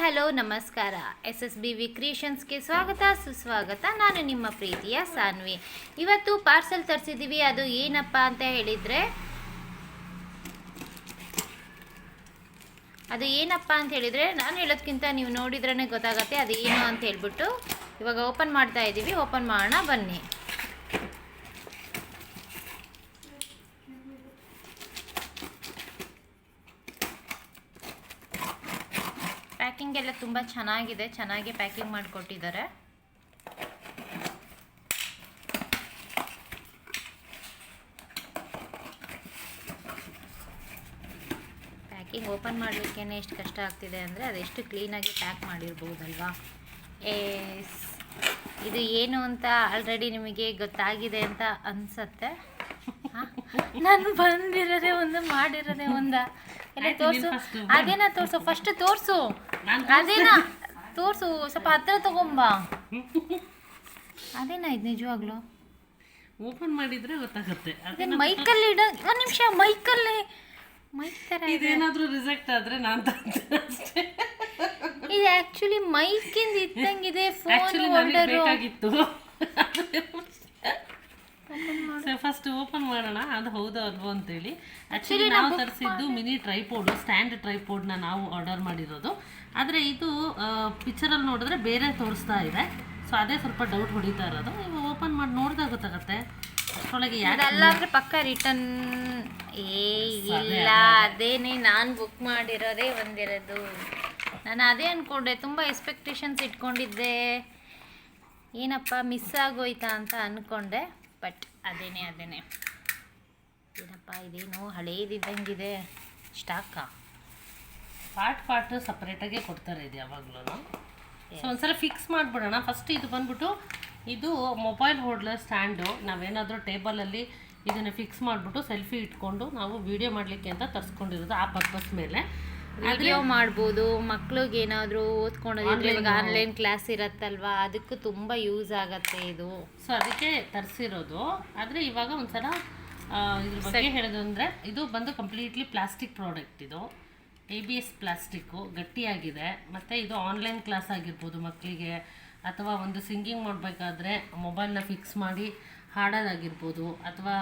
Hello ನಮಸ್ಕಾರ. SSBV ಕ್ರಿಯೇಷನ್ಸ್ಗೆ ಸ್ವಾಗತ ಸುಸ್ವಾಗತ. ನಾನು ನಿಮ್ಮ ಪ್ರೀತಿಯ ಸಾನ್ವಿ. ಇವತ್ತು ಪಾರ್ಸೆಲ್ ತರಿಸಿದ್ದೀವಿ. ಅದು ಏನಪ್ಪ ಅಂತ ಹೇಳಿದರೆ ನಾನು ಹೇಳೋದಕ್ಕಿಂತ ನೀವು ನೋಡಿದ್ರೇ ಗೊತ್ತಾಗತ್ತೆ ಅದು ಏನು ಅಂತ ಹೇಳ್ಬಿಟ್ಟು. ಇವಾಗ ಓಪನ್ ಮಾಡ್ತಾ ಇದ್ದೀವಿ. ಓಪನ್ ಮಾಡೋಣ ಬನ್ನಿ. ಪ್ಯಾಕಿಂಗ್ ಎಲ್ಲ ತುಂಬ ಚೆನ್ನಾಗಿದೆ, ಚೆನ್ನಾಗಿ ಪ್ಯಾಕಿಂಗ್ ಮಾಡಿಕೊಟ್ಟಿದ್ದಾರೆ. ಪ್ಯಾಕಿಂಗ್ ಓಪನ್ ಮಾಡಲಿಕ್ಕೆ ಎಷ್ಟು ಕಷ್ಟ ಆಗ್ತಿದೆ ಅಂದರೆ ಅದೆಷ್ಟು ಕ್ಲೀನಾಗಿ ಪ್ಯಾಕ್ ಮಾಡಿರ್ಬೋದಲ್ವಾ. ಇದು ಏನು ಅಂತ ಆಲ್ರೆಡಿ ನಿಮಗೆ ಗೊತ್ತಾಗಿದೆ ಅಂತ ಅನಿಸುತ್ತೆ. ನಾನು ಬಂದಿರೋದೇ ಒಂದು ಮಾಡಿರೋದೇ ಒಂದು. ಎಲ್ಲ ತೋರಿಸು, ಅದೇನ ತೋರಿಸು, ಫಸ್ಟ್ ತೋರಿಸು, ಅದೇನ ತೋರಿಸು, ಸ್ವಲ್ಪ ಹತ್ರ ತಗೊಂಬ. ಅದೇನ ಇದು ನಿಜವಾಗ್ಲು ಓಪನ್ ಮಾಡಿದ್ರೆ ಗೊತ್ತಾಗುತ್ತೆ. ಅದೇನು ಮೈಕಲ್ಲಿ ಇಡ, ಒಂದು ನಿಮಿಷ, ಮೈಕಲ್ಲಿ ಮೈಕ್ ಥರ ಇದೇನಾದರೂ ರಿಜೆಕ್ಟ್ ಆದರೆ ನಾನು ಅಷ್ಟೇ. ಇದು ಆ್ಯಕ್ಚುಲಿ ಮೈಕಿಂದ ಇದ್ದಂಗಿದೆ. ಫೋನ್ ಬೇಕಾಗಿತ್ತು. ಫಸ್ಟ್ ಓಪನ್ ಮಾಡೋಣ, ಅದು ಹೌದಾ ಅಲ್ವೋ ಅಂತೇಳಿ. ಆ್ಯಕ್ಚುಲಿ ನಾವು ತರಿಸಿದ್ದು ಮಿನಿ ಟ್ರೈಪೋಡು, ಸ್ಟ್ಯಾಂಡ್ ಟ್ರೈಪೋಡ್ನ ನಾವು ಆರ್ಡರ್ ಮಾಡಿರೋದು. ಆದರೆ ಇದು ಪಿಕ್ಚರಲ್ಲಿ ನೋಡಿದ್ರೆ ಬೇರೆ ತೋರಿಸ್ತಾ ಇದೆ. ಸೊ ಅದೇ ಸ್ವಲ್ಪ ಡೌಟ್ ಹೊಡಿತಾ ಇರೋದು. ಇವಾಗ ಓಪನ್ ಮಾಡಿ ನೋಡಿದಾಗ ಗೊತ್ತಾಗುತ್ತೆ. ಅಷ್ಟರೊಳಗೆ ಯಾರಲ್ಲ ಅಂದರೆ ಪಕ್ಕ ರಿಟರ್ನ್ ಇಲ್ಲ. ಅದೇನೇ ನಾನು ಬುಕ್ ಮಾಡಿರೋದೇ ಬಂದಿರೋದು. ನಾನು ಅದೇ ಅಂದ್ಕೊಂಡೆ, ತುಂಬ ಎಕ್ಸ್ಪೆಕ್ಟೇಷನ್ಸ್ ಇಟ್ಕೊಂಡಿದ್ದೆ. ಏನಪ್ಪ ಮಿಸ್ ಆಗೋಯ್ತಾ ಅಂತ ಅಂದ್ಕೊಂಡೆ. ಬಟ್ ಅದೇನೇ ಏನಪ್ಪ ಇದೇನು ಹಳೇದಿದ್ದಂಗಿದೆ. ಸ್ಟಾಕಾ ಪಾರ್ಟ್ ಸಪ್ರೇಟಾಗೆ ಕೊಡ್ತಾರೆ ಇದು ಯಾವಾಗಲೂ. ಸೊ ಒಂದ್ಸಲ ಫಿಕ್ಸ್ ಮಾಡಿಬಿಡೋಣ. ಫಸ್ಟ್ ಇದು ಬಂದ್ಬಿಟ್ಟು ಇದು ಮೊಬೈಲ್ ಹೋಲ್ಡರ್ ಸ್ಟ್ಯಾಂಡು. ನಾವೇನಾದರೂ ಟೇಬಲಲ್ಲಿ ಇದನ್ನು ಫಿಕ್ಸ್ ಮಾಡಿಬಿಟ್ಟು ಸೆಲ್ಫಿ ಇಟ್ಕೊಂಡು ನಾವು ವಿಡಿಯೋ ಮಾಡಲಿಕ್ಕೆ ಅಂತ ತರಿಸ್ಕೊಂಡಿರೋದು. ಆ ಪರ್ಪಸ್ ಮೇಲೆ ವಿಡಿಯೋ ಮಾಡ್ಬೋದು. ಮಕ್ಳಿಗೆ ಏನಾದರೂ ಓದ್ಕೊಂಡಿದ್ರೆ ಇವಾಗ ಆನ್ಲೈನ್ ಕ್ಲಾಸ್ ಇರತ್ತಲ್ವಾ, ಅದಕ್ಕೂ ತುಂಬ ಯೂಸ್ ಆಗತ್ತೆ ಇದು. ಸೊ ಅದಕ್ಕೆ ತರಿಸಿರೋದು. ಆದರೆ ಇವಾಗ ಒಂದ್ಸಲ ಇದ್ರ ಬಗ್ಗೆ ಹೇಳೋದು ಅಂದರೆ ಇದು ಬಂದು ಕಂಪ್ಲೀಟ್ಲಿ ಪ್ಲಾಸ್ಟಿಕ್ ಪ್ರಾಡಕ್ಟ್. ಇದು ABS ಪ್ಲಾಸ್ಟಿಕ್ಕು, ಗಟ್ಟಿಯಾಗಿದೆ. ಮತ್ತು ಇದು ಆನ್ಲೈನ್ ಕ್ಲಾಸ್ ಆಗಿರ್ಬೋದು ಮಕ್ಕಳಿಗೆ, ಅಥವಾ ಒಂದು ಸಿಂಗಿಂಗ್ ಮಾಡಬೇಕಾದ್ರೆ ಮೊಬೈಲ್ನ ಫಿಕ್ಸ್ ಮಾಡಿ ಹಾಡೋದಾಗಿರ್ಬೋದು, ಅಥವಾ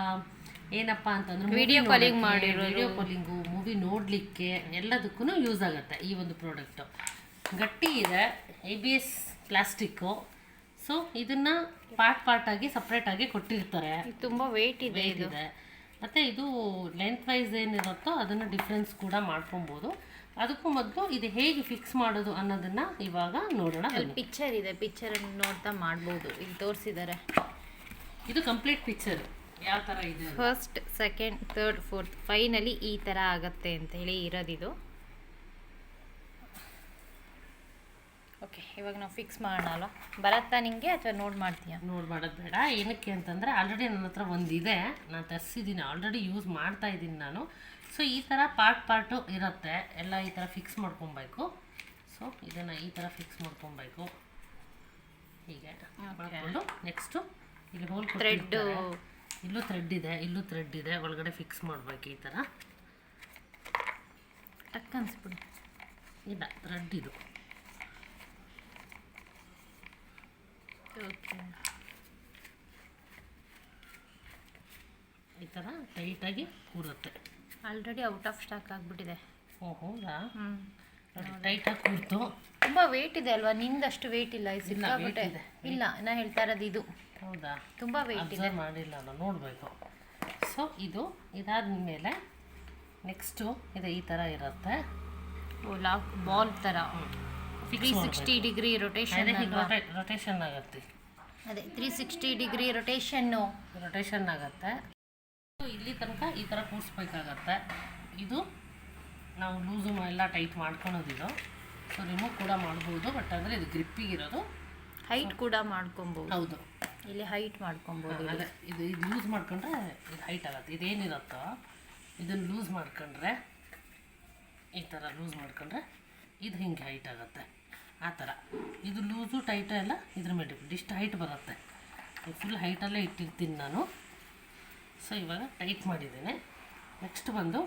ಏನಪ್ಪ ಅಂತಂದ್ರೆ ವಿಡಿಯೋ ಕಾಲಿಂಗು, ಮೂವಿ ನೋಡಲಿಕ್ಕೆ ಎಲ್ಲದಕ್ಕೂ ಯೂಸ್ ಆಗುತ್ತೆ ಈ ಒಂದು ಪ್ರಾಡಕ್ಟು. ಗಟ್ಟಿ ಇದೆ, ABS ಪ್ಲಾಸ್ಟಿಕ್ಕು. ಸೊ ಇದನ್ನು ಪಾರ್ಟಾಗಿ ಸಪ್ರೇಟಾಗಿ ಕೊಟ್ಟಿರ್ತಾರೆ. ತುಂಬ ವೆಯ್ಟ್ ಇದೆ. ಮತ್ತು ಇದು ಲೆಂತ್ ವೈಸ್ ಏನಿರುತ್ತೋ ಅದನ್ನು ಡಿಫ್ರೆನ್ಸ್ ಕೂಡ ಮಾಡ್ಕೊಬೋದು. ಅದಕ್ಕೂ ಮೊದಲು ಇದು ಹೇಗೆ ಫಿಕ್ಸ್ ಮಾಡೋದು ಅನ್ನೋದನ್ನು ಇವಾಗ ನೋಡೋಣ. ಪಿಕ್ಚರ್ ಇದೆ, ಪಿಕ್ಚರನ್ನು ನೋಡ್ತಾ ಮಾಡ್ಬೋದು. ಇಲ್ಲಿ ತೋರಿಸಿದ್ದಾರೆ. ಇದು ಕಂಪ್ಲೀಟ್ ಪಿಕ್ಚರ್ ಯಾವ ಥರ ಇದೆ. First, second, third, fourth, finally ಈ ಥರ ಆಗತ್ತೆ ಅಂತ ಹೇಳಿ ಇರೋದಿದು. ಓಕೆ, ಇವಾಗ ನಾವು ಫಿಕ್ಸ್ ಮಾಡೋಣ ಅಲ್ವಾ? ಬರತ್ತಾ ನಿಮಗೆ ಅಥವಾ ನೋಡಿ ಮಾಡ್ತೀಯಾ? ನೋಡಿ ಮಾಡೋದು ಬೇಡ. ಏನಕ್ಕೆ ಅಂತಂದರೆ ಆಲ್ರೆಡಿ ನನ್ನ ಹತ್ರ ಒಂದಿದೆ, ನಾನು ತರಿಸಿದ್ದೀನಿ, ಆಲ್ರೆಡಿ ಯೂಸ್ ಮಾಡ್ತಾ ಇದ್ದೀನಿ ನಾನು. ಸೊ ಈ ಥರ ಪಾರ್ಟು ಇರುತ್ತೆ. ಎಲ್ಲ ಈ ಥರ ಫಿಕ್ಸ್ ಮಾಡ್ಕೊಬೇಕು. ಸೊ ಇದನ್ನು ಈ ಥರ ಫಿಕ್ಸ್ ಮಾಡ್ಕೊಬೇಕು. ಹೀಗೆ ಮಾಡಿಕೊಂಡು ನೆಕ್ಸ್ಟು ಇಲ್ಲಿ ಹೋಲ್ ಥ್ರೆಡ್ಡು, ಇಲ್ಲೂ ಥ್ರೆಡ್ ಇದೆ, ಒಳಗಡೆ ಫಿಕ್ಸ್ ಮಾಡಬೇಕು ಈ ಥರ. ಟಕ್ ಅನ್ಸ್ಬಿಡು. ಇಲ್ಲ, ಥ್ರೆಡ್ ಇದು. ಓಕೆ, ಈ ಥರ ಟೈಟಾಗಿ ಕೂರುತ್ತೆ. ಆಲ್ರೆಡಿ ಔಟ್ ಆಫ್ ಸ್ಟಾಕ್ ಆಗಿಬಿಟ್ಟಿದೆ. ಓ ಹೌದಾ? ನೋಡಿ, ಟೈಟಾಗಿ ಕೂರ್ತು. ತುಂಬ ವೆಯ್ಟ್ ಇದೆ ಅಲ್ವಾ? ನಿಂದಷ್ಟು ವೆಯ್ಟ್ ಇಲ್ಲ. ಇಲ್ಲ, ನಾ ಹೇಳ್ತಾ ಇರೋದು ಇದು. ಹೌದಾ? ತುಂಬ ವೆಯ್ಟ್ ಇದೆ. ಮಾಡಿಲ್ಲ, ನಾನು ನೋಡಬೇಕು. ಸೊ ಇದಾದ ಮೇಲೆ ನೆಕ್ಸ್ಟು ಇದು ಈ ಥರ ಇರುತ್ತೆ. ಓ, ಲಾಕ್ ಬಾಲ್ ಥರ 360 ಡಿಗ್ರಿ ರೊಟೇಷನ್ ಆಗುತ್ತೆ. ಅದೇ 360 ಡಿಗ್ರಿ ರೊಟೇಷನ್ ಆಗುತ್ತೆ. ಇಲ್ಲಿ ತನಕ ಈ ಥರ ಕೂರಿಸ್ಬೇಕಾಗತ್ತೆ. ಇದು ನಾವು ಲೂಸು ಎಲ್ಲ ಟೈಟ್ ಮಾಡ್ಕೊಳೋದಿದು. ಸೊ ರಿಮೂವ್ ಕೂಡ ಮಾಡ್ಬೋದು. ಬಟ್ ಅಂದರೆ ಇದು ಗ್ರಿಪ್ಪಿಗಿರೋದು. ಹೈಟ್ ಕೂಡ ಮಾಡ್ಕೊಬೋದು. ಹೌದು, ಇಲ್ಲಿ ಹೈಟ್ ಮಾಡ್ಕೊಬೋದು. ಅದೇ ಇದು ಲೂಸ್ ಮಾಡ್ಕೊಂಡ್ರೆ ಇದು ಹೈಟ್ ಆಗುತ್ತೆ. ಇದೇನಿರುತ್ತೋ ಇದನ್ನು ಲೂಸ್ ಮಾಡ್ಕೊಂಡ್ರೆ, ಈ ಥರ ಲೂಸ್ ಮಾಡ್ಕೊಂಡ್ರೆ ಇದು ಹಿಂಗೆ ಹೈಟ್ ಆಗುತ್ತೆ. ಆ ಥರ ಇದು ಲೂಸು ಟೈಟು ಎಲ್ಲ ಇದ್ರ ಮೇಲೆ ಇಷ್ಟು ಹೈಟ್ ಬರುತ್ತೆ. ಫುಲ್ ಹೈಟಲ್ಲೇ ಇಟ್ಟಿರ್ತೀನಿ ನಾನು. ಸೊ ಇವಾಗ ಟೈಟ್ ಮಾಡಿದ್ದೇನೆ. ನೆಕ್ಸ್ಟ್ ಬಂದು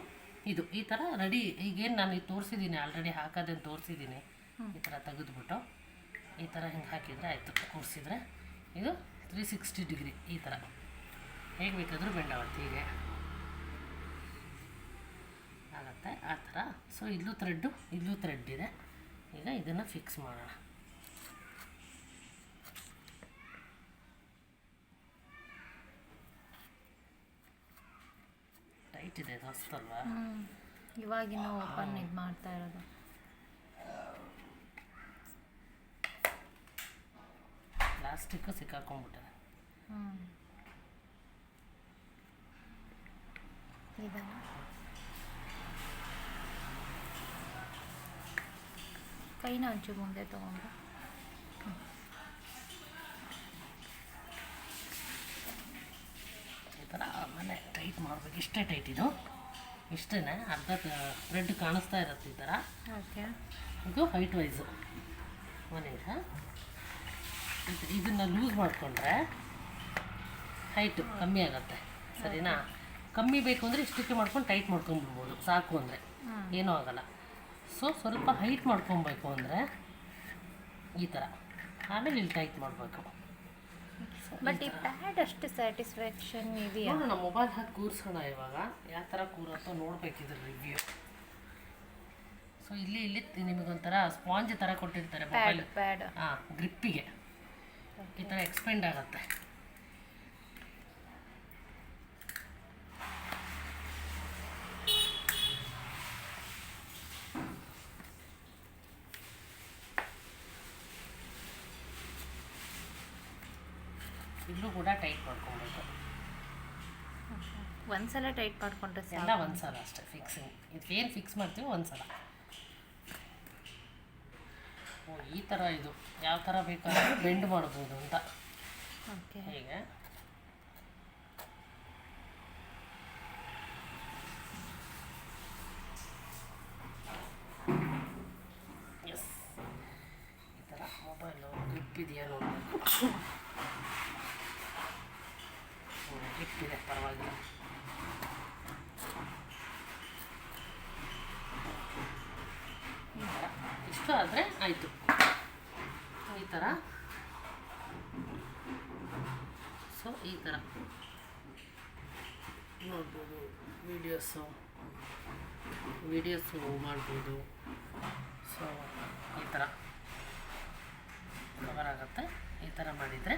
ಇದು ಈ ಥರ ರೆಡಿ. ಈಗೇನು ನಾನು ತೋರಿಸಿದ್ದೀನಿ, ಆಲ್ರೆಡಿ ಹಾಕೋದನ್ನು ತೋರಿಸಿದ್ದೀನಿ. ಈ ಥರ ತೆಗೆದ್ಬಿಟ್ಟು ಈ ಥರ ಹಿಂಗೆ ಹಾಕಿದರೆ ಆಯಿತು. ಕೂರಿಸಿದ್ರೆ ಇದು 360 ಡಿಗ್ರಿ ಈ ಥರ ಹೇಗೆ ಬೇಕಾದರೂ ಬೆಂಡ್ ಆಗುತ್ತೆ, ಹೀಗೆ ಆಗುತ್ತೆ ಆ ಥರ. ಸೊ ಇಲ್ಲೂ ಥ್ರೆಡ್ ಇದೆ. ಈಗ ಇದನ್ನು ಫಿಕ್ಸ್ ಮಾಡೋಣ. ಟೈಟ್ ಇದೆ ಇದು, ಹೊಸ್ತಲ್ವಾ? ಇವಾಗಿನ ಓಪನ್ ಇದು ಮಾಡ್ತಾ ಇರೋದು. ಪ್ಲಾಸ್ಟಿಕ್ಕು ಸಿಕ್ಕಾಕೊಂಡ್ಬಿಟ್ಟಿದೆ. ಇದನ್ನು ಕೈನ ಒಂಚೂರು ಮುಂದೆ ತೊಗೊಂಡು ಈ ಥರ ಆಮೇಲೆ ಟೈಟ್ ಮಾಡಬೇಕು. ಇಷ್ಟೇ ಟೈಟ್, ಇಷ್ಟೇ ಅರ್ಧ ಥ್ರೆಡ್ ಕಾಣಿಸ್ತಾ ಇರುತ್ತೆ ಈ ಥರ. ಓಕೆ, ಇದು ಹೈಟ್ ವೈಸು ಮನೆಯ ಇದನ್ನು ಲೂಸ್ ಮಾಡಿಕೊಂಡ್ರೆ ಹೈಟು ಕಮ್ಮಿ ಆಗುತ್ತೆ, ಸರಿನಾ? ಕಮ್ಮಿ ಬೇಕು ಅಂದರೆ ಇಷ್ಟಕ್ಕೆ ಮಾಡ್ಕೊಂಡು ಟೈಟ್ ಮಾಡ್ಕೊಂಡ್ಬಿಡ್ಬೋದು, ಸಾಕು ಅಂದರೆ ಏನೂ ಆಗಲ್ಲ. ಸೊ ಸ್ವಲ್ಪ ಹೈಟ್ ಮಾಡ್ಕೊಬೇಕು ಅಂದರೆ ಈ ಥರ, ಆಮೇಲೆ ಇಲ್ಲಿ ಟೈಟ್ ಮಾಡಬೇಕು. ಬಟ್ ಈ ಪ್ಯಾಡ್ ಅಷ್ಟು ಸ್ಯಾಟಿಸ್ಫ್ಯಾಕ್ಷನ್ ಇದೆಯಾ? ನೋಡೋಣ, ಮೊಬೈಲ್ ಹಾಕಿ ಕೂರಿಸೋಣ ಇವಾಗ, ಯಾವ ಥರ ಕೂರುತ್ತೋ ನೋಡ್ಬೇಕಿದ್ರ ರಿವ್ಯೂ. ಸೊ ಇಲ್ಲಿ ನಿಮಗೊಂಥರ ಸ್ಪಾಂಜ್ ಥರ ಕೊಟ್ಟಿರ್ತಾರೆ ಮೊಬೈಲ್, ಪ್ಯಾಡ್ ಗ್ರಿಪ್ಪಿಗೆ ಈ ಥರ ಎಕ್ಸ್ಪೆಂಡ್ ಆಗುತ್ತೆ. ಇಲ್ಲೂ ಕೂಡ ಟೈಟ್ ಮಾಡ್ಕೊಬೇಕು. ಒಂದ್ಸಲ ಟೈಟ್ ಮಾಡ್ಕೊಂಡ್ರೆ ಎಲ್ಲ ಒಂದ್ಸಲ ಅಷ್ಟೇ ಫಿಕ್ಸಿಂಗ್. ಏನು ಫಿಕ್ಸ್ ಮಾಡ್ತೀವಿ ಒಂದ್ಸಲ. ಓ ಈ ಥರ ಇದು ಯಾವ ಥರ ಬೇಕಾದರೂ ಬೆಂಡ್ ಮಾಡ್ಬೋದು ಅಂತ. ಓಕೆ, ಹೀಗೆ ಎಸ್, ಈ ಥರ ಮೊಬೈಲು ಗ್ರಿಪ್ ಇದೆಯಾ ನೋಡಬೇಕು. ಗ್ರಿಪ್ ಇದೆ, ಪರವಾಗಿಲ್ಲ. ಇಷ್ಟು ಆದರೆ ಆಯಿತು. ಈ ಥರ, ಸೊ ಈ ಥರ ನೋಡ್ಬೋದು. ವೀಡಿಯೋಸು ಮಾಡ್ಬೋದು. ಸೊ ಈ ಥರ ಕವರ್ ಆಗುತ್ತೆ. ಈ ಥರ ಮಾಡಿದರೆ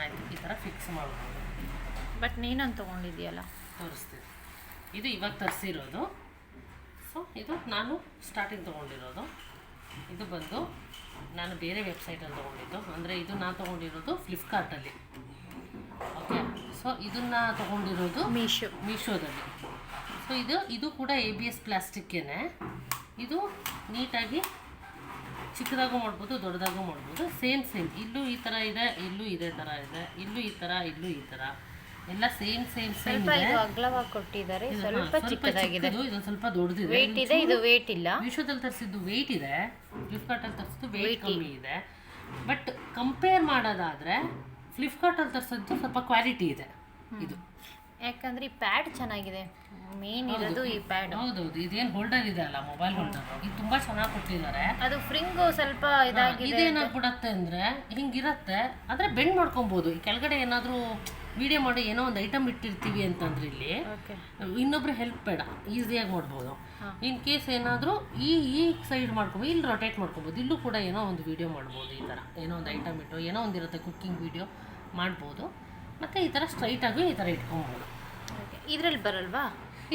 ಆಯಿತು. ಈ ಥರ ಫಿಕ್ಸ್ ಮಾಡ್ಬೋದು. ಬಟ್ ನೀನೊಂದು ತೊಗೊಂಡಿದ್ಯಲ್ಲ, ತೋರಿಸ್ತೀನಿ. ಇದು ಇವಾಗ ತರಿಸಿರೋದು. ಸೊ ಇದು ನಾನು ಸ್ಟಾರ್ಟಿಂಗ್ ತೊಗೊಂಡಿರೋದು. ಇದು ಬಂದು ನಾನು ಬೇರೆ ವೆಬ್ಸೈಟಲ್ಲಿ ತೊಗೊಂಡಿದ್ದು, ಅಂದರೆ ಇದು ನಾನು ತೊಗೊಂಡಿರೋದು ಫ್ಲಿಪ್ಕಾರ್ಟಲ್ಲಿ. ಓಕೆ, ಸೊ ಇದನ್ನು ತೊಗೊಂಡಿರೋದು ಮೀಶೋದಲ್ಲಿ. ಸೊ ಇದು ಕೂಡ ABS ಪ್ಲಾಸ್ಟಿಕ್ಕೇನೆ. ಇದು ನೀಟಾಗಿ ಚಿಕ್ಕದಾಗೂ ಮಾಡ್ಬೋದು, ದೊಡ್ಡದಾಗೂ ಮಾಡ್ಬೋದು. ಸೇಮ್ ಇಲ್ಲೂ ಈ ಥರ ಇದೆ, ಇಲ್ಲೂ ಇದೇ ಥರ ಇದೆ, ಇಲ್ಲೂ ಈ ಥರ, ಇಲ್ಲೂ ಈ ಥರ, ಎಲ್ಲ ಸೇಮ್ ಸ್ವಲ್ಪ ಇದು ಅಗಲವಾಗಿ ಕೊಟ್ಟಿದ್ದಾರೆ, ಸ್ವಲ್ಪ ಚಿಕ್ಕದಾಗಿದೆ. ಇದೊಂದು ಸ್ವಲ್ಪ ದೊಡ್ಡದಿದೆ, ವೇಟ್ ಇದೆ. ಇದು ವೇಟ್ ಇಲ್ಲ. ಮೀಶೋದಲ್ಲಿ ತರಿಸಿದ್ದು ವೇಟ್ ಇದೆ, ಫ್ಲಿಪ್ಕಾರ್ಟಲ್ಲಿ ತರಿಸಿದ್ದು ವೇಟ್ ಕಮ್ಮಿ ಇದೆ. ಬಟ್ ಕಂಪೇರ್ ಮಾಡೋದಾದರೆ ಫ್ಲಿಪ್ಕಾರ್ಟಲ್ಲಿ ತರಿಸಿದ್ದು ಸ್ವಲ್ಪ ಕ್ವಾಲಿಟಿ ಇದೆ ಇದು. ಯಾಕಂದ್ರೆ ಈ ಪ್ಯಾಡ್ ಚೆನ್ನಾಗಿದೆ, ಮೇನ್ ಇರೋದು ಈ ಪ್ಯಾಡ್. ಹೌದೌದು, ಇದೇನು ಹೋಲ್ಡರ್ ಇದೆ ಅಲ್ಲ, ಮೊಬೈಲ್ ಹೋಲ್ಡರ್, ಇದು ತುಂಬಾ ಚೆನ್ನಾಗಿ ಕೊಟ್ಟಿದ್ದಾರೆ. ಅದು ಫ್ರಿಂಗು ಸ್ವಲ್ಪ ಇದಾಗಿದೆ. ಇದೇನಾಗ್ಬಿಡತ್ತೆ ಅಂದ್ರೆ ಹಿಂಗಿರತ್ತೆ, ಆದ್ರೆ ಬೆಂಡ್ ಮಾಡ್ಕೊಬೋದು. ಈ ಕೆಳಗಡೆ ಏನಾದರೂ ವಿಡಿಯೋ ಮಾಡಿ ಏನೋ ಒಂದು ಐಟಮ್ ಇಟ್ಟಿರ್ತೀವಿ ಅಂತಂದ್ರೆ ಇಲ್ಲಿ ಇನ್ನೊಬ್ರು ಹೆಲ್ಪ್ ಬೇಡ, ಈಸಿಯಾಗಿ ಮಾಡ್ಬೋದು. ಇನ್ ಕೇಸ್ ಏನಾದರೂ ಈ ಸೈಡ್ ಮಾಡ್ಕೊಬೋದು, ಇಲ್ಲಿ ರೊಟೇಟ್ ಮಾಡ್ಕೊಬೋದು. ಇಲ್ಲೂ ಕೂಡ ಏನೋ ಒಂದು ವಿಡಿಯೋ ಮಾಡ್ಬೋದು. ಈ ಥರ ಏನೋ ಒಂದು ಐಟಮ್ ಇಟ್ಟು ಏನೋ ಒಂದಿರುತ್ತೆ, ಕುಕ್ಕಿಂಗ್ ವಿಡಿಯೋ ಮಾಡ್ಬೋದು. ಮತ್ತು ಈ ಥರ ಸ್ಟ್ರೈಟಾಗಿ ಈ ಥರ ಇಟ್ಕೊಬೋದು. ಇದರಲ್ಲಿ ಬರಲ್ವಾ?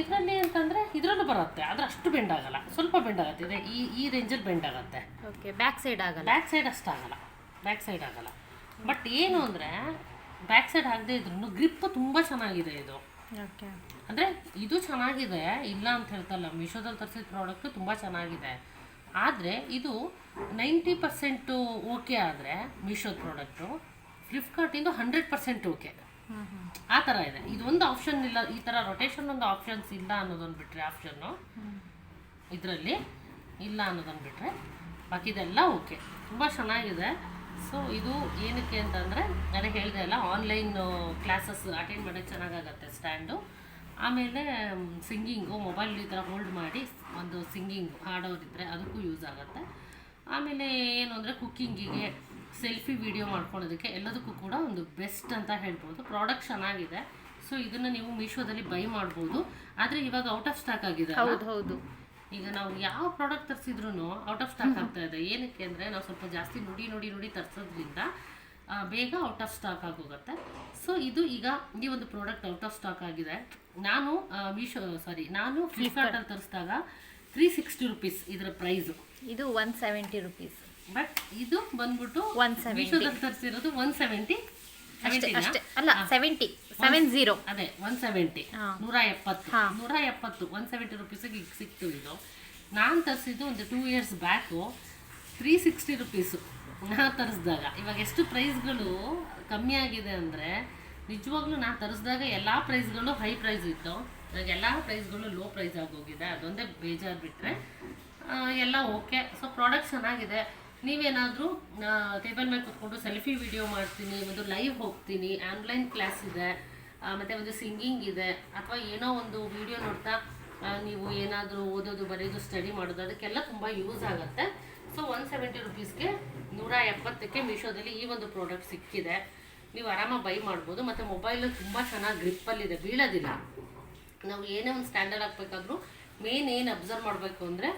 ಇದರಲ್ಲಿ ಅಂತಂದರೆ ಇದರಲ್ಲೂ ಬರುತ್ತೆ, ಆದರೆ ಅಷ್ಟು ಬೆಂಡ್ ಆಗಲ್ಲ, ಸ್ವಲ್ಪ ಬೆಂಡ್ ಆಗುತ್ತೆ. ಇದೆ ಈ ರೇಂಜಲ್ಲಿ ಬೆಂಡ್ ಆಗುತ್ತೆ. ಓಕೆ, ಬ್ಯಾಕ್ ಸೈಡ್ ಆಗಲ್ಲ. ಬ್ಯಾಕ್ ಸೈಡ್ ಅಷ್ಟಾಗಲ್ಲ, ಬ್ಯಾಕ್ ಸೈಡ್ ಆಗಲ್ಲ. ಬಟ್ ಏನು ಅಂದರೆ ಬ್ಯಾಕ್ ಸೈಡ್ ಆಗದೆ ಇದ್ರೂ ಗ್ರಿಪ್ ತುಂಬ ಚೆನ್ನಾಗಿದೆ ಇದು. ಓಕೆ, ಅಂದರೆ ಇದು ಚೆನ್ನಾಗಿದೆ, ಇಲ್ಲ ಅಂತ ಹೇಳ್ತಲ್ಲ. ಮೀಶೋದಲ್ಲಿ ತರಿಸಿದ ಪ್ರಾಡಕ್ಟು ತುಂಬ ಚೆನ್ನಾಗಿದೆ. ಆದರೆ ಇದು 90% ಓಕೆ ಆದರೆ ಮೀಶೋದ ಪ್ರಾಡಕ್ಟು, ಫ್ಲಿಪ್ಕಾರ್ಟಿಂದು 100% ಓಕೆ. ಆ ಥರ ಇದೆ. ಇದೊಂದು ಆಪ್ಷನ್ ಇಲ್ಲ, ಈ ಥರ ರೊಟೇಷನ್ ಒಂದು ಆಪ್ಷನ್ಸ್ ಇಲ್ಲ ಅನ್ನೋದನ್ನು ಬಿಟ್ಟರೆ, ಆಪ್ಷನ್ನು ಇದರಲ್ಲಿ ಇಲ್ಲ ಅನ್ನೋದನ್ನು ಬಿಟ್ಟರೆ ಬಾಕಿದೆಲ್ಲ ಓಕೆ, ತುಂಬ ಚೆನ್ನಾಗಿದೆ. ಸೊ ಇದು ಏನಕ್ಕೆ ಅಂತಂದರೆ ನಾನು ಹೇಳಿದೆ ಅಲ್ಲ, ಆನ್ಲೈನ್ ಕ್ಲಾಸಸ್ ಅಟೆಂಡ್ ಮಾಡೋಕ್ಕೆ ಚೆನ್ನಾಗಾಗತ್ತೆ ಸ್ಟ್ಯಾಂಡು. ಆಮೇಲೆ ಸಿಂಗಿಂಗು ಮೊಬೈಲ್ ಈ ಥರ ಹೋಲ್ಡ್ ಮಾಡಿ ಒಂದು ಸಿಂಗಿಂಗ್ ಹಾಡೋರಿದ್ದರೆ ಅದಕ್ಕೂ ಯೂಸ್ ಆಗುತ್ತೆ. ಆಮೇಲೆ ಏನು ಅಂದರೆ ಕುಕ್ಕಿಂಗಿಗೆ, ಸೆಲ್ಫಿ ವಿಡಿಯೋ ಮಾಡ್ಕೊಳ್ಳೋದಕ್ಕೆ ಎಲ್ಲದಕ್ಕೂ ಕೂಡ ಒಂದು ಬೆಸ್ಟ್ ಅಂತ ಹೇಳ್ಬೋದು. ಪ್ರಾಡಕ್ಟ್ ಚೆನ್ನಾಗಿದೆ. ಸೊ ಇದನ್ನು ನೀವು ಮೀಶೋದಲ್ಲಿ ಬೈ ಮಾಡ್ಬೋದು. ಆದರೆ ಇವಾಗ ಔಟ್ ಆಫ್ ಸ್ಟಾಕ್ ಆಗಿದೆ. ಹೌದು. ಈಗ ನಾವು ಯಾವ ಪ್ರಾಡಕ್ಟ್ ತರಿಸಿದ್ರು ಔಟ್ ಆಫ್ ಸ್ಟಾಕ್ ಆಗ್ತಾ ಇದೆ. ಏನಕ್ಕೆ ಅಂದರೆ ನಾವು ಸ್ವಲ್ಪ ಜಾಸ್ತಿ ನೋಡಿ ತರಿಸೋದ್ರಿಂದ ಬೇಗ ಔಟ್ ಆಫ್ ಸ್ಟಾಕ್ ಆಗೋಗುತ್ತೆ. ಸೊ ಇದು ಈಗ ಈ ಒಂದು ಪ್ರಾಡಕ್ಟ್ ಔಟ್ ಆಫ್ ಸ್ಟಾಕ್ ಆಗಿದೆ. ನಾನು ಫ್ಲಿಪ್ಕಾರ್ಟಲ್ಲಿ ತರಿಸಿದಾಗ 360 ರೂಪೀಸ್ ಇದರ ಪ್ರೈಸು. ಇದು 170 ರೂಪೀಸ್. ಬಟ್ ಇದು ಬಂದ್ಬಿಟ್ಟು 170. ಮೀಶೋದಲ್ಲಿ ತರಿಸಿರೋದು 170. ಅಲ್ಲ 70. ಅದೇ 170, 170 170 ರೂಪೀಸಿಗೆ ಈಗ ಸಿಕ್ತು. ಇದು ನಾನು ತರಿಸಿದ್ದು ಒಂದು 2 ಇಯರ್ಸ್ ಬ್ಯಾಕು 360 ರೂಪೀಸು ನಾನು ತರಿಸಿದಾಗ. ಇವಾಗ ಎಷ್ಟು ಪ್ರೈಸ್ಗಳು ಕಮ್ಮಿ ಆಗಿದೆ ಅಂದರೆ ನಿಜವಾಗ್ಲೂ ನಾನು ತರಿಸಿದಾಗ ಎಲ್ಲ ಪ್ರೈಸ್ಗಳು ಹೈ ಪ್ರೈಸ್ ಇತ್ತು. ಇವಾಗ ಎಲ್ಲ ಪ್ರೈಸ್ಗಳು ಲೋ ಪ್ರೈಸ್ ಆಗೋಗಿದೆ. ಅದೊಂದೇ ಬೇಜಾರು ಬಿಟ್ಟರೆ ಎಲ್ಲ ಓಕೆ. ಸೊ ಪ್ರಾಡಕ್ಟ್ ಚೆನ್ನಾಗಿದೆ. ನೀವೇನಾದರೂ ಟೇಬಲ್ ಮೇಲೆ ಕೂತ್ಕೊಂಡು ಸೆಲ್ಫಿ ವಿಡಿಯೋ ಮಾಡ್ತೀನಿ, ಒಂದು ಲೈವ್ ಹೋಗ್ತೀನಿ, ಆನ್ಲೈನ್ ಕ್ಲಾಸ್ ಇದೆ, ಮತ್ತು ಒಂದು ಸಿಂಗಿಂಗ್ ಇದೆ, ಅಥವಾ ಏನೋ ಒಂದು ವಿಡಿಯೋ ನೋಡ್ತಾ ನೀವು ಏನಾದರೂ ಓದೋದು ಬರೆಯೋದು ಸ್ಟಡಿ ಮಾಡೋದು ಅದಕ್ಕೆಲ್ಲ ತುಂಬ ಯೂಸ್ ಆಗುತ್ತೆ. ಸೊ 170 ರೂಪೀಸ್ಗೆ 170ಕ್ಕೆ ಮೀಶೋದಲ್ಲಿ ಈ ಒಂದು ಪ್ರಾಡಕ್ಟ್ ಸಿಕ್ಕಿದೆ. ನೀವು ಆರಾಮಾಗಿ ಬೈ ಮಾಡ್ಬೋದು. ಮತ್ತು ಮೊಬೈಲು ತುಂಬ ಚೆನ್ನಾಗಿ ಗ್ರಿಪ್ಪಲ್ಲಿದೆ, ಬೀಳೋದಿಲ್ಲ. ನಾವು ಏನೇ ಒಂದು ಸ್ಟ್ಯಾಂಡರ್ಡ್ ಹಾಕ್ಬೇಕಾದ್ರೂ ಮೇನ್ ಏನು ಅಬ್ಸರ್ವ್ ಮಾಡಬೇಕು ಅಂದರೆ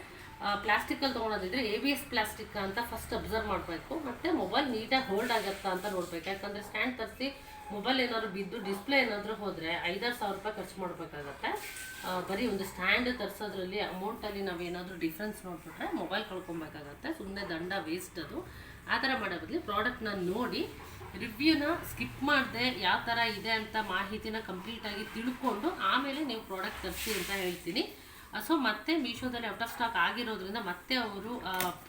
ಪ್ಲಾಸ್ಟಿಕಲ್ಲಿ ತೊಗೊಳೋದಿದ್ರೆ ABS ಪ್ಲಾಸ್ಟಿಕ್ ಅಂತ ಫಸ್ಟ್ ಅಬ್ಸರ್ವ್ ಮಾಡಬೇಕು. ಮತ್ತು ಮೊಬೈಲ್ ನೀಟಾಗಿ ಹೋಲ್ಡ್ ಆಗುತ್ತಾ ಅಂತ ನೋಡ್ಬೇಕು. ಯಾಕಂದರೆ ಸ್ಟ್ಯಾಂಡ್ ತರಿಸಿ ಮೊಬೈಲ್ ಏನಾದ್ರು ಬಿದ್ದು ಡಿಸ್ಪ್ಲೇ ಏನಾದರೂ ಹೋದರೆ 5-6 ಸಾವಿರ ರೂಪಾಯಿ ಖರ್ಚು ಮಾಡಬೇಕಾಗತ್ತೆ. ಬರೀ ಒಂದು ಸ್ಟ್ಯಾಂಡ್ ತರಿಸೋದ್ರಲ್ಲಿ ಅಮೌಂಟಲ್ಲಿ ನಾವೇನಾದರೂ ಡಿಫ್ರೆನ್ಸ್ ನೋಡಿಬಿಟ್ರೆ ಮೊಬೈಲ್ ಕಳ್ಕೊಬೇಕಾಗತ್ತೆ. ಸುಮ್ಮನೆ ದಂಡ ವೇಸ್ಟ್ ಅದು. ಆ ಥರ ಮಾಡೋ ಬದಲು ಪ್ರಾಡಕ್ಟ್ನ ನೋಡಿ ರಿವ್ಯೂನ ಸ್ಕಿಪ್ ಮಾಡದೆ ಯಾವ ಥರ ಇದೆ ಅಂತ ಮಾಹಿತಿನ ಕಂಪ್ಲೀಟಾಗಿ ತಿಳ್ಕೊಂಡು ಆಮೇಲೆ ನೀವು ಪ್ರಾಡಕ್ಟ್ ತರಿಸಿ ಅಂತ ಹೇಳ್ತೀನಿ. ಸೊ ಮತ್ತೆ ಮೀಶೋದಲ್ಲಿ ಔಟ್ ಆಫ್ ಸ್ಟಾಕ್ ಆಗಿರೋದ್ರಿಂದ ಮತ್ತೆ ಅವರು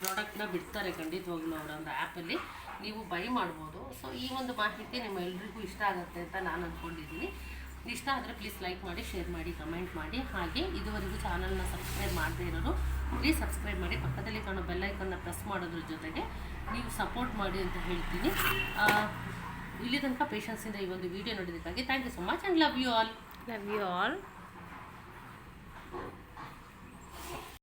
ಪ್ರಾಡಕ್ಟ್ನ ಬಿಡ್ತಾರೆ ಖಂಡಿತವಾಗ್ಲೂ ಅವರ ಒಂದು ಆ್ಯಪಲ್ಲಿ, ನೀವು ಬೈ ಮಾಡ್ಬೋದು. ಸೊ ಈ ಒಂದು ಮಾಹಿತಿ ನಿಮ್ಮ ಎಲ್ರಿಗೂ ಇಷ್ಟ ಆಗುತ್ತೆ ಅಂತ ನಾನು ಅಂದ್ಕೊಂಡಿದ್ದೀನಿ. ಇಷ್ಟ ಆದರೆ ಪ್ಲೀಸ್ ಲೈಕ್ ಮಾಡಿ, ಶೇರ್ ಮಾಡಿ, ಕಮೆಂಟ್ ಮಾಡಿ. ಹಾಗೆ ಇದುವರೆಗೂ ಚಾನಲ್ನ ಸಬ್ಸ್ಕ್ರೈಬ್ ಮಾಡದೇ ಇರೋರು ಪ್ಲೀಸ್ ಸಬ್ಸ್ಕ್ರೈಬ್ ಮಾಡಿ, ಪಕ್ಕದಲ್ಲಿ ಕಾಣೋ ಬೆಲ್ಲೈಕನ್ನ ಪ್ರೆಸ್ ಮಾಡೋದ್ರ ಜೊತೆಗೆ ನೀವು ಸಪೋರ್ಟ್ ಮಾಡಿ ಅಂತ ಹೇಳ್ತೀನಿ. ಇಲ್ಲಿ ತನಕ ಪೇಷನ್ಸಿಂದ ಈ ಒಂದು ವಿಡಿಯೋ ನೋಡೋದಕ್ಕಾಗಿ thank you so much and love you all.